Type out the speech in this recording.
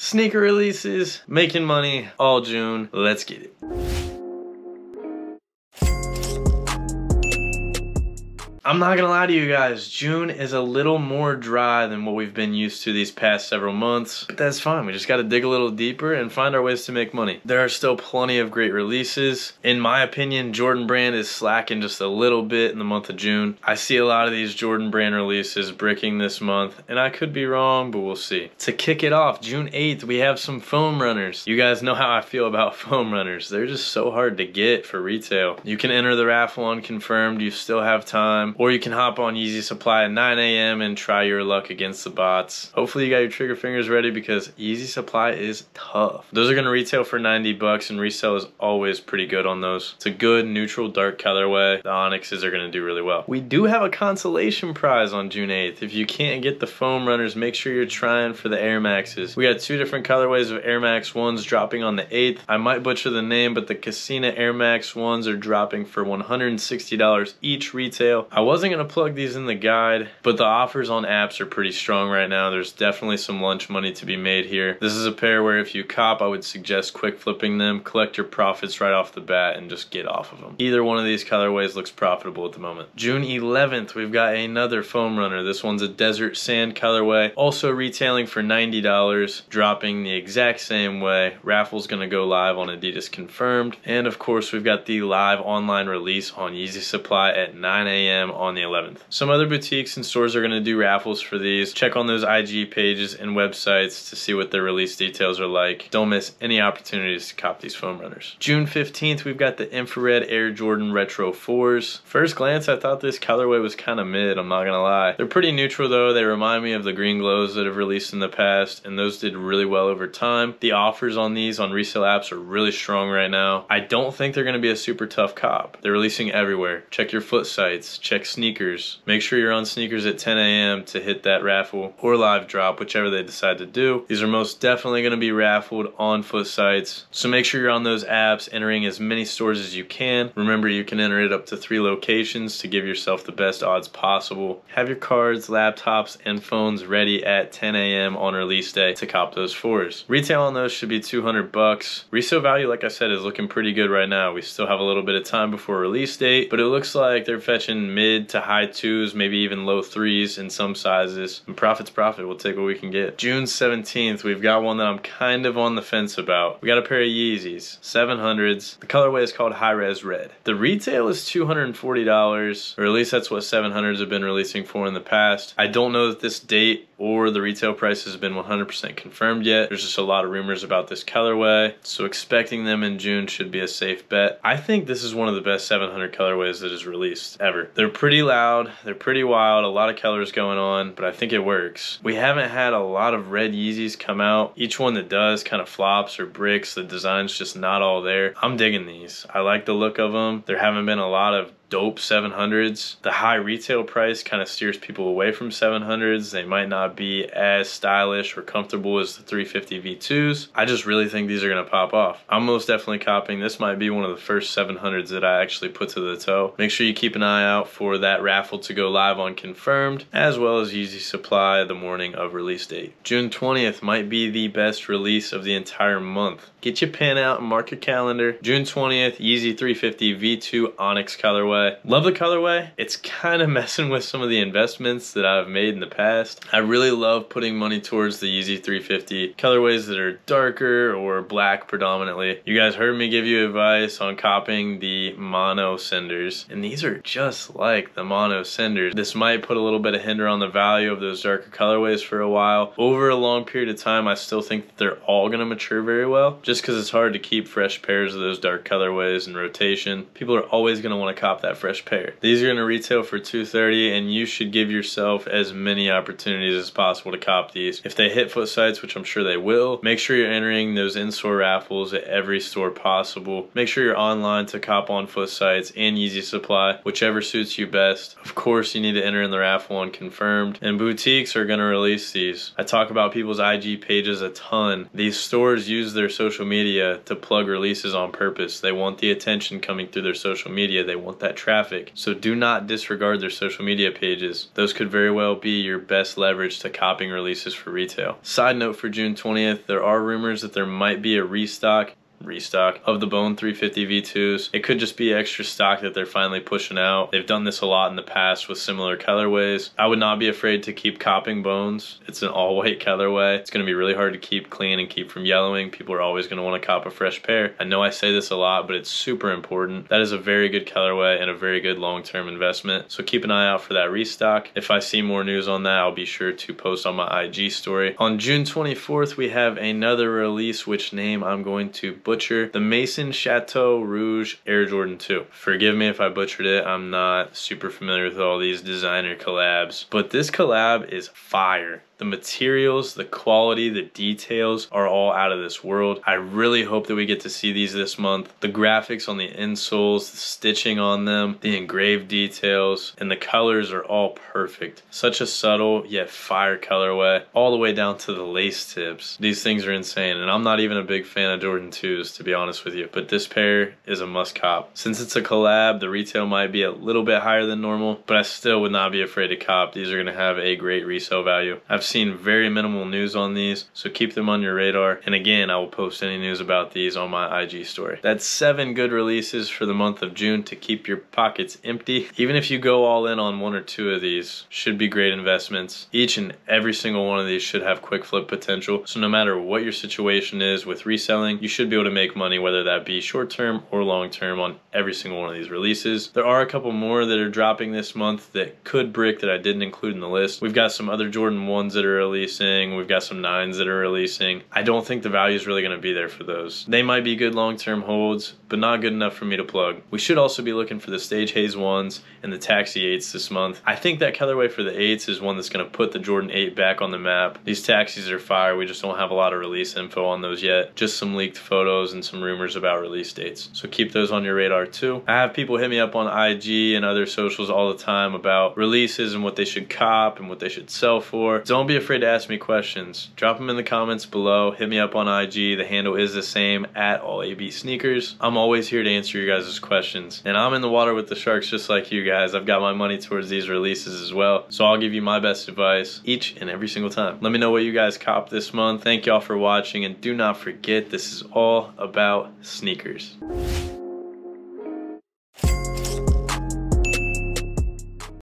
Sneaker releases, making money all June. Let's get it. I'm not gonna lie to you guys, June is a little more dry than what we've been used to these past several months, but that's fine. We just gotta dig a little deeper and find our ways to make money. There are still plenty of great releases. In my opinion, Jordan Brand is slacking just a little bit in the month of June. I see a lot of these Jordan Brand releases bricking this month, and I could be wrong, but we'll see. To kick it off, June 8th, we have some foam runners. You guys know how I feel about foam runners. They're just so hard to get for retail. You can enter the raffle unconfirmed, you still have time. Or you can hop on Yeezy Supply at 9 a.m. and try your luck against the bots. Hopefully you got your trigger fingers ready because Yeezy Supply is tough. Those are gonna retail for 90 bucks and resell is always pretty good on those. It's a good neutral dark colorway. The Onyxes are gonna do really well. We do have a consolation prize on June 8th. If you can't get the foam runners, make sure you're trying for the Air Maxes. We got two different colorways of Air Max 1s dropping on the 8th. I might butcher the name, but the Casina Air Max 1s are dropping for $160 each retail. I wasn't gonna plug these in the guide, but the offers on apps are pretty strong right now. There's definitely some lunch money to be made here. This is a pair where if you cop, I would suggest quick flipping them, collect your profits right off the bat, and just get off of them. Either one of these colorways looks profitable at the moment. June 11th, we've got another foam runner. This one's a desert sand colorway, also retailing for $90, dropping the exact same way. Raffle's gonna go live on Adidas confirmed, and of course we've got the live online release on Yeezy Supply at 9 a.m. on the 11th. Some other boutiques and stores are going to do raffles for these. Check on those IG pages and websites to see what their release details are like. Don't miss any opportunities to cop these foam runners. June 15th, we've got the Infrared Air Jordan Retro 4s. First glance, I thought this colorway was kind of mid, I'm not gonna lie. They're pretty neutral though. They remind me of the green glows that have released in the past, and those did really well over time. The offers on these on resale apps are really strong right now. I don't think they're going to be a super tough cop. They're releasing everywhere. Check your foot sites, check sneakers. Make sure you're on sneakers at 10 a.m. to hit that raffle or live drop, whichever they decide to do. These are most definitely going to be raffled on foot sites, so make sure you're on those apps, entering as many stores as you can. Remember, you can enter it up to 3 locations to give yourself the best odds possible. Have your cards, laptops, and phones ready at 10 a.m. on release day to cop those 4s. Retail on those should be 200 bucks. Resale value, like I said, is looking pretty good right now. We still have a little bit of time before release date, but it looks like they're fetching mid to high 2s, maybe even low 3s in some sizes. And profit's profit, we'll take what we can get. June 17th, we've got one that I'm kind of on the fence about. We got a pair of Yeezys, 700s. The colorway is called High Res Red. The retail is $240, or at least that's what 700s have been releasing for in the past. I don't know that this date or the retail price has been 100% confirmed yet. There's just a lot of rumors about this colorway, so expecting them in June should be a safe bet. I think this is one of the best 700 colorways that is released ever. They're pretty loud, they're pretty wild, a lot of colors going on, but I think it works. We haven't had a lot of red Yeezys come out. Each one that does kind of flops or bricks. The design's just not all there. I'm digging these. I like the look of them. There haven't been a lot of dope 700s. The high retail price kind of steers people away from 700s. They might not be as stylish or comfortable as the 350 V2s. I just really think these are going to pop off. I'm most definitely copying. This might be one of the first 700s that I actually put to the toe. Make sure you keep an eye out for that raffle to go live on confirmed, as well as Yeezy Supply the morning of release date. June 20th might be the best release of the entire month. Get your pen out and mark your calendar. June 20th, Yeezy 350 V2 Onyx colorway. Love the colorway. It's kind of messing with some of the investments that I've made in the past. I really love putting money towards the Yeezy 350 colorways that are darker or black predominantly. You guys heard me give you advice on copying the mono cinders, and these are just like the mono cinders. This might put a little bit of hinder on the value of those darker colorways for a while. Over a long period of time, I still think that they're all going to mature very well, just because it's hard to keep fresh pairs of those dark colorways in rotation. People are always going to want to cop that fresh pair. These are going to retail for $230, and you should give yourself as many opportunities as possible to cop these. If they hit foot sites, which I'm sure they will, make sure you're entering those in-store raffles at every store possible. Make sure you're online to cop on foot sites and Yeezy Supply, whichever suits you best. Of course, you need to enter in the raffle on confirmed, and boutiques are going to release these. I talk about people's IG pages a ton. These stores use their social media to plug releases on purpose. They want the attention coming through their social media. They want that that traffic. So do not disregard their social media pages. Those could very well be your best leverage to copying releases for retail. Side note, for June 20th, there are rumors that there might be a restock of the Bone 350 V2s. It could just be extra stock that they're finally pushing out. They've done this a lot in the past with similar colorways. I would not be afraid to keep copping Bones. It's an all-white colorway. It's going to be really hard to keep clean and keep from yellowing. People are always going to want to cop a fresh pair. I know I say this a lot, but it's super important. That is a very good colorway and a very good long-term investment. So keep an eye out for that restock. If I see more news on that, I'll be sure to post on my IG story. On June 24th, we have another release, which name I'm going to butcher. The Maison Chateau Rouge Air Jordan 2. Forgive me if I butchered it. I'm not super familiar with all these designer collabs, but this collab is fire. The materials, the quality, the details are all out of this world. I really hope that we get to see these this month. The graphics on the insoles, the stitching on them, the engraved details, and the colors are all perfect. Such a subtle yet fire colorway, all the way down to the lace tips. These things are insane, and I'm not even a big fan of Jordan 2s, to be honest with you, but this pair is a must cop. Since it's a collab, the retail might be a little bit higher than normal, but I still would not be afraid to cop. These are going to have a great resale value. I've seen very minimal news on these, so keep them on your radar. And again, I will post any news about these on my IG story. That's 7 good releases for the month of June to keep your pockets empty. Even if you go all in on 1 or 2 of these, should be great investments. Each and every single one of these should have quick flip potential. So no matter what your situation is with reselling, you should be able to make money, whether that be short term or long term, on every single one of these releases. There are a couple more that are dropping this month that could brick that I didn't include in the list. We've got some other Jordan 1s that are releasing. We've got some 9s that are releasing. I don't think the value is really going to be there for those. They might be good long-term holds, but not good enough for me to plug. We should also be looking for the Stage Haze 1s and the Taxi 8s this month. I think that colorway for the 8s is one that's going to put the Jordan 8 back on the map. These Taxis are fire. We just don't have a lot of release info on those yet. Just some leaked photos and some rumors about release dates. So keep those on your radar too. I have people hit me up on IG and other socials all the time about releases and what they should cop and what they should sell for. Don't be afraid to ask me questions. Drop them in the comments below. Hit me up on IG. The handle is the same, @AllABSneakers. I'm always here to answer your guys' questions. And I'm in the water with the sharks just like you guys. I've got my money towards these releases as well. So I'll give you my best advice each and every single time. Let me know what you guys cop this month. Thank y'all for watching, and do not forget, this is all about sneakers.